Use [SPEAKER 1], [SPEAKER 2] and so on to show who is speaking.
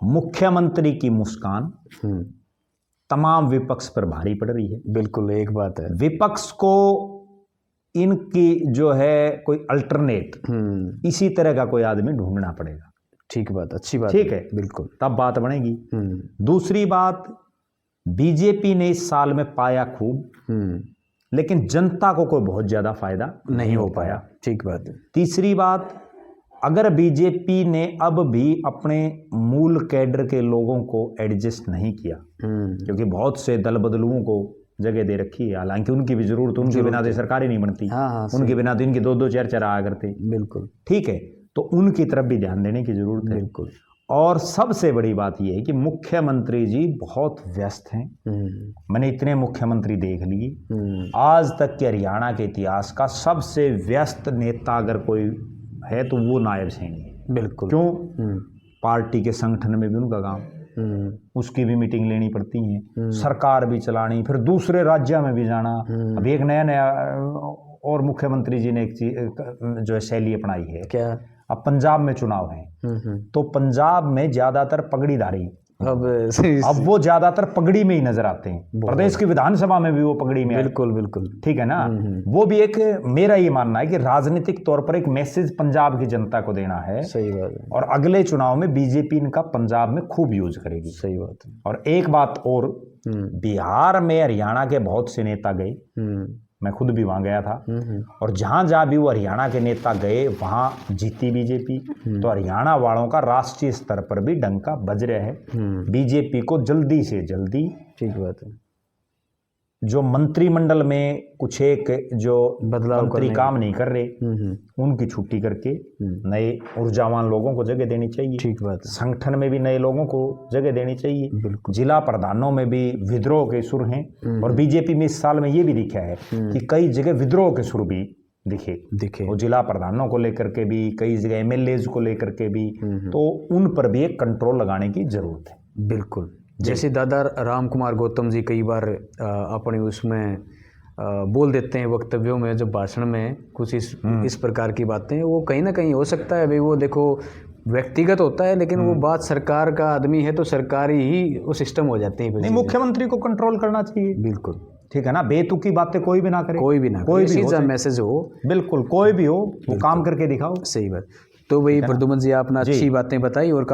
[SPEAKER 1] मुख्यमंत्री की मुस्कान तमाम विपक्ष पर भारी पड़ रही है।
[SPEAKER 2] बिल्कुल, एक बात है,
[SPEAKER 1] विपक्ष को इनकी जो है कोई अल्टरनेट इसी तरह का कोई आदमी ढूंढना पड़ेगा।
[SPEAKER 2] ठीक बात, अच्छी बात,
[SPEAKER 1] ठीक है,
[SPEAKER 2] बिल्कुल,
[SPEAKER 1] तब बात बनेगी। दूसरी बात, बीजेपी ने इस साल में पाया खूब, लेकिन जनता को कोई बहुत ज्यादा फायदा नहीं हो पाया।
[SPEAKER 2] ठीक बात है।
[SPEAKER 1] तीसरी बात, अगर बीजेपी ने अब भी अपने मूल कैडर के लोगों को एडजस्ट नहीं किया, क्योंकि बहुत से दल बदलुओं को जगह दे रखी है, हालांकि उनकी भी जरूरत, उनके बिना तो सरकार ही नहीं बनती। उनके बिना तो इनके 2-2 4-4 आया करते।
[SPEAKER 2] बिल्कुल,
[SPEAKER 1] ठीक है, तो उनकी तरफ भी ध्यान देने की जरूरत है।
[SPEAKER 2] बिल्कुल।
[SPEAKER 1] और सबसे बड़ी बात यह है कि मुख्यमंत्री जी बहुत व्यस्त हैं। मैंने इतने मुख्यमंत्री देख लिए, आज तक के हरियाणा के इतिहास का सबसे व्यस्त नेता अगर कोई है तो वो नायब सैनी है।
[SPEAKER 2] बिल्कुल।
[SPEAKER 1] क्यों? पार्टी के संगठन में भी उनका काम, उसकी भी मीटिंग लेनी पड़ती है, सरकार भी चलानी, फिर दूसरे राज्य में भी जाना। अब एक नया और मुख्यमंत्री जी ने एक चीज जो है शैली अपनाई है।
[SPEAKER 2] क्या?
[SPEAKER 1] अब पंजाब में चुनाव है तो पंजाब में ज्यादातर पगड़ीधारी, अब वो ज्यादातर पगड़ी में ही नजर आते हैं। प्रदेश की विधानसभा में भी वो पगड़ी में।
[SPEAKER 2] बिल्कुल बिल्कुल,
[SPEAKER 1] ठीक है ना। वो भी एक, मेरा ये मानना है कि राजनीतिक तौर पर एक मैसेज पंजाब की जनता को देना है।
[SPEAKER 2] सही बात है।
[SPEAKER 1] और अगले चुनाव में बीजेपी इनका पंजाब में खूब यूज करेगी।
[SPEAKER 2] सही बात है।
[SPEAKER 1] और एक बात और, बिहार में हरियाणा के बहुत से नेता गए, मैं खुद भी वहां गया था, और जहां जहां भी वो हरियाणा के नेता गए वहां जीती बीजेपी। तो हरियाणा वालों का राष्ट्रीय स्तर पर भी डंका बज रहा है। बीजेपी को जल्दी से जल्दी,
[SPEAKER 2] ठीक बात है,
[SPEAKER 1] जो मंत्रिमंडल में कुछ एक जो
[SPEAKER 2] बदलाव
[SPEAKER 1] मंत्री काम नहीं कर रहे, उनकी छुट्टी करके नए ऊर्जावान लोगों को जगह देनी चाहिए।
[SPEAKER 2] ठीक बात है।
[SPEAKER 1] संगठन में भी नए लोगों को जगह देनी चाहिए।
[SPEAKER 2] बिल्कुल।
[SPEAKER 1] जिला प्रधानों में भी विद्रोह के सुर हैं, और बीजेपी में इस साल में ये भी दिखा है कि कई जगह विद्रोह के सुर भी दिखे। वो जिला प्रधानों को लेकर के भी, कई जगह एमएलए को लेकर के भी, तो उन पर भी एक कंट्रोल लगाने की जरूरत है।
[SPEAKER 2] बिल्कुल। जैसे दादा राम कुमार गौतम जी कई बार अपने उसमें बोल देते हैं वक्तव्यों में, जब भाषण में कुछ इस प्रकार की बातें, वो कहीं ना कहीं हो सकता है भाई, वो देखो व्यक्तिगत होता है, लेकिन वो बात सरकार का आदमी है तो सरकारी ही वो सिस्टम हो जाते हैं।
[SPEAKER 1] नहीं, मुख्यमंत्री को कंट्रोल करना चाहिए।
[SPEAKER 2] बिल्कुल,
[SPEAKER 1] ठीक है ना। बेतुकी बातें कोई भी ना करे, कोई भी
[SPEAKER 2] मैसेज हो,
[SPEAKER 1] बिल्कुल कोई भी हो, वो काम करके दिखाओ।
[SPEAKER 2] सही बात। तो भाई प्रद्युमन जी, आपने अच्छी बातें बताई और